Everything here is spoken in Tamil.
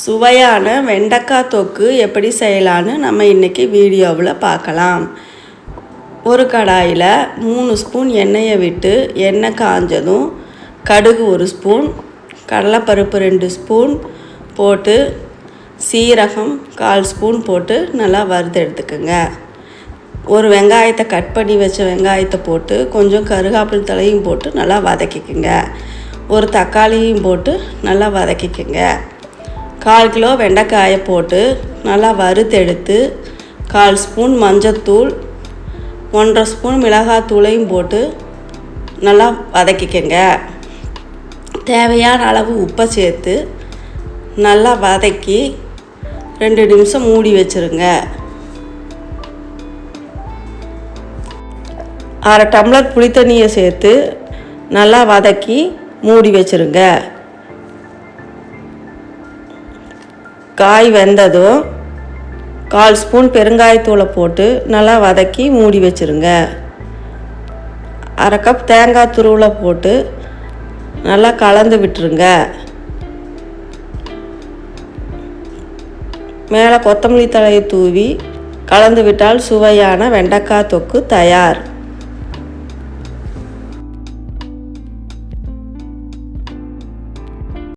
சுவையான வெண்டைக்காய் தொக்கு எப்படி செய்யலான்னு நம்ம இன்றைக்கி வீடியோவில் பார்க்கலாம். ஒரு கடாயில் 3 ஸ்பூன் எண்ணெயை விட்டு எண்ணெய் காஞ்சதும் கடுகு 1 ஸ்பூன், கடலைப்பருப்பு 2 ஸ்பூன் போட்டு சீரகம் 1/4 ஸ்பூன் போட்டு நல்லா வறுத்து எடுத்துக்கோங்க. ஒரு வெங்காயத்தை கட் பண்ணி வச்ச வெங்காயத்தை போட்டு கொஞ்சம் கருவேப்பிலை தலையும் போட்டு நல்லா வதக்கிக்கோங்க. ஒரு தக்காளியும் போட்டு நல்லா வதக்கிக்கோங்க. 1/4 கிலோ வெண்டைக்காயை போட்டு நல்லா வறுத்தெடுத்து 1/4 ஸ்பூன் மஞ்சத்தூள், 1/2 ஸ்பூன் மிளகாத்தூளையும் போட்டு நல்லா வதக்கிக்கோங்க. தேவையான அளவு உப்பை சேர்த்து நல்லா வதக்கி 2 நிமிஷம் மூடி வச்சுருங்க. 1/2 டம்ளர் புளித்தண்ணியை சேர்த்து நல்லா வதக்கி மூடி வச்சுருங்க. காய் வெந்ததும் 1/4 ஸ்பூன் பெருங்காயத்தூளை போட்டு நல்லா வதக்கி மூடி வச்சுருங்க. 1/2 கப் தேங்காய் துருவலை போட்டு நல்லா கலந்து விட்டுருங்க. மேலே கொத்தமல்லி தழையை தூவி கலந்து விட்டால் சுவையான வெண்டைக்காய் தொக்கு தயார்.